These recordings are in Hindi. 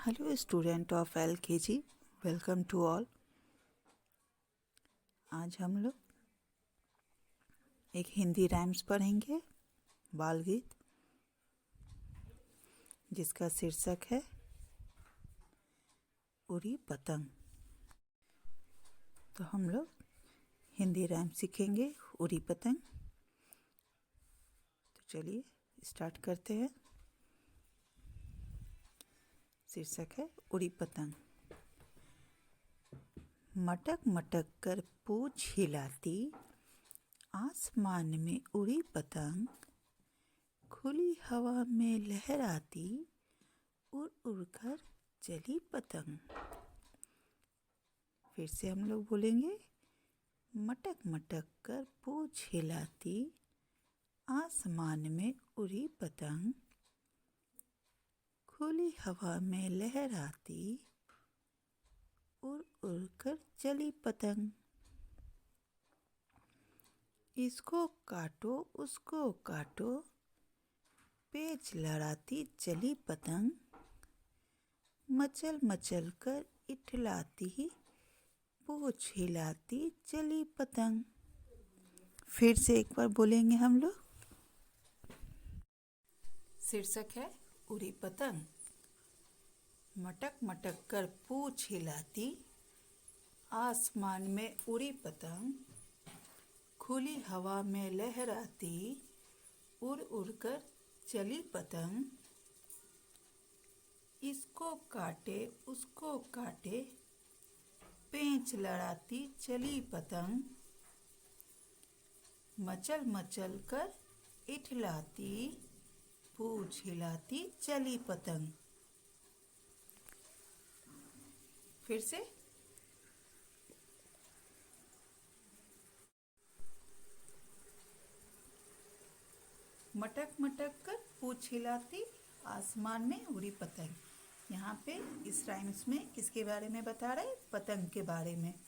Hello student of LKG, welcome to all. आज हम लोग एक हिंदी राइम्स पढ़ेंगे, बाल गीत, जिसका शीर्षक है उड़ी पतंग। तो हम लोग हिंदी राइम सीखेंगे उड़ी पतंग। तो चलिए स्टार्ट करते हैं। शीर्षक है उड़ी पतंग। मटक मटक कर पूंछ हिलाती, आसमान में उड़ी पतंग, खुली हवा में लहराती, उड़ उड़ कर चली पतंग। फिर से हम लोग बोलेंगे, मटक मटक कर पूंछ हिलाती, आसमान में उड़ी पतंग, खुली हवा में लहराती, उड़ उड़ कर चली पतंग। इसको काटो उसको काटो, पेच लड़ाती चली पतंग, मचल मचल कर इठलाती, पूंछ हिलाती चली पतंग। फिर से एक बार बोलेंगे हम लोग। शीर्षक है उड़ी पतंग। मटक मटक कर पूंछ हिलाती, आसमान में उड़ी पतंग, खुली हवा में लहराती, उड़ उड़ कर चली पतंग। इसको काटे उसको काटे, पेंच लड़ाती चली पतंग, मचल मचल कर इठलाती, पूंछ हिलाती चली पतंग। फिर से, मटक मटक कर पूंछ हिलाती, आसमान में उड़ी पतंग। यहाँ पे इस राइम्स में किसके बारे में बता रहे हैं? पतंग के बारे में।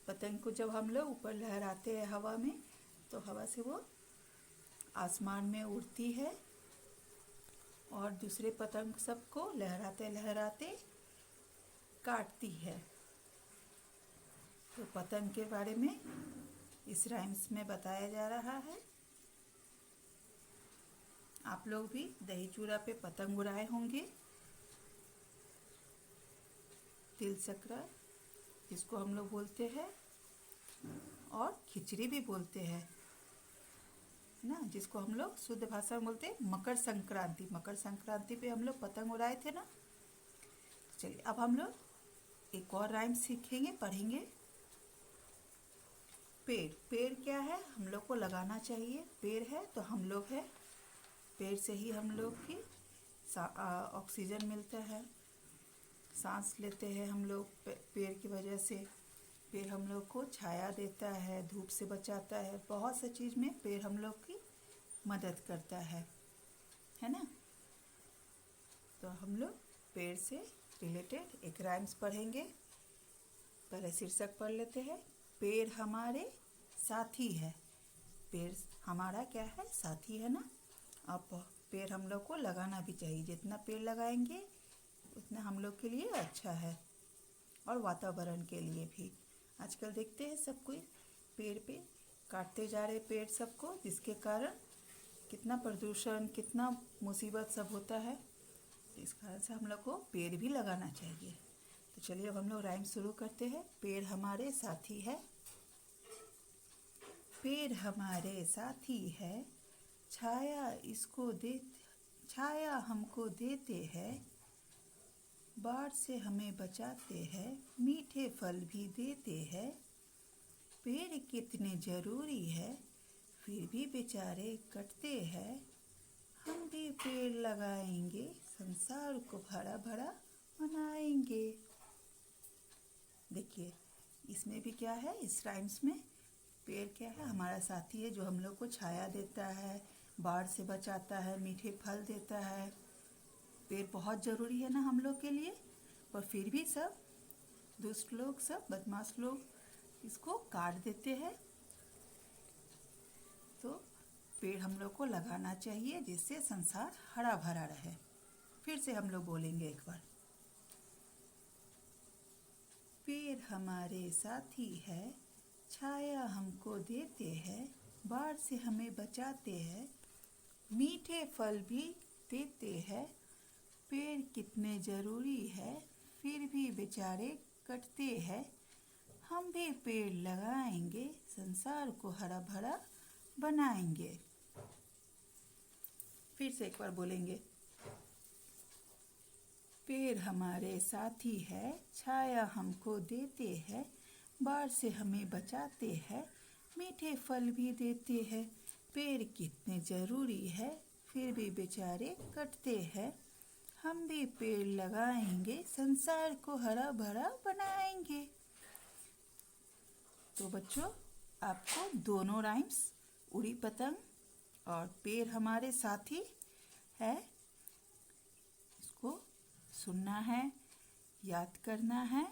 पतंग को जब हम लोग ऊपर लहराते हैं हवा में, तो हवा से वो आसमान में उड़ती है और दूसरे पतंग सबको लहराते लहराते काटती है। तो पतंग के बारे में इस राइम्स में बताया जा रहा है। आप लोग भी दही चूड़ा पे पतंग उड़ाए होंगे। तिल संक्रांत, जिसको हम लोग बोलते हैं, और खिचड़ी भी बोलते हैं ना, जिसको हम लोग शुद्ध भाषा में बोलते हैं मकर संक्रांति। मकर संक्रांति पे हम लोग पतंग उड़ाए थे ना। चलिए अब हम लोग एक और राइम सीखेंगे, पढ़ेंगे। पेड़। पेड़ क्या है? हम लोग को लगाना चाहिए। पेड़ है तो हम लोग है। पेड़ से ही हम लोग की ऑक्सीजन मिलता है, सांस लेते हैं हम लोग पेड़ की वजह से। पेड़ हम लोग को छाया देता है, धूप से बचाता है, बहुत सी चीज़ में पेड़ हम लोग की मदद करता है ना। तो हम लोग पेड़ से रिलेटेड एक राइम्स पढ़ेंगे। पहले शीर्षक पढ़ लेते हैं। पेड़ हमारे साथी है। पेड़ हमारा क्या है? साथी है ना। अब पेड़ हम लोग को लगाना भी चाहिए। जितना पेड़ लगाएंगे उतना हम लोग के लिए अच्छा है, और वातावरण के लिए भी। आजकल देखते हैं सब कोई पेड़ पे काटते जा रहे पेड़ सबको, जिसके कारण कितना प्रदूषण, कितना मुसीबत सब होता है। इस कारण से हम लोग को पेड़ भी लगाना चाहिए। तो चलिए अब हम लोग राइम शुरू करते हैं। पेड़ हमारे साथी है। पेड़ हमारे साथी है, छाया हमको देते हैं, बाढ़ से हमें बचाते हैं, मीठे फल भी देते हैं। पेड़ कितने जरूरी है, फिर भी बेचारे कटते हैं। हम भी पेड़ लगाएंगे, संसार को हरा भरा बनाएंगे। देखिए इसमें भी क्या है, इस राइम्स में पेड़ क्या है? हमारा साथी है, जो हम लोग को छाया देता है, बाढ़ से बचाता है, मीठे फल देता है। पेड़ बहुत ज़रूरी है ना हम लोग के लिए, पर फिर भी सब दुष्ट लोग, सब बदमाश लोग इसको काट देते हैं। तो पेड़ हम लोग को लगाना चाहिए, जिससे संसार हरा भरा रहे। फिर से हम लोग बोलेंगे एक बार। पेड़ हमारे साथी है, छाया हमको देते हैं, बाढ़ से हमें बचाते हैं, मीठे फल भी देते हैं। पेड़ कितने ज़रूरी है, फिर भी बेचारे कटते हैं। हम भी पेड़ लगाएंगे, संसार को हरा भरा बनाएंगे। फिर से एक बार बोलेंगे। पेड़ हमारे साथी है, छाया हमको देते हैं, बाढ़ से हमें बचाते हैं, मीठे फल भी देते हैं। पेड़ कितने ज़रूरी है, फिर भी बेचारे कटते हैं। हम भी पेड़ लगाएंगे, संसार को हरा भरा बनाएंगे। तो बच्चों, आपको दोनों राइम्स, उड़ी पतंग और पेड़ हमारे साथी है, इसको सुनना है, याद करना है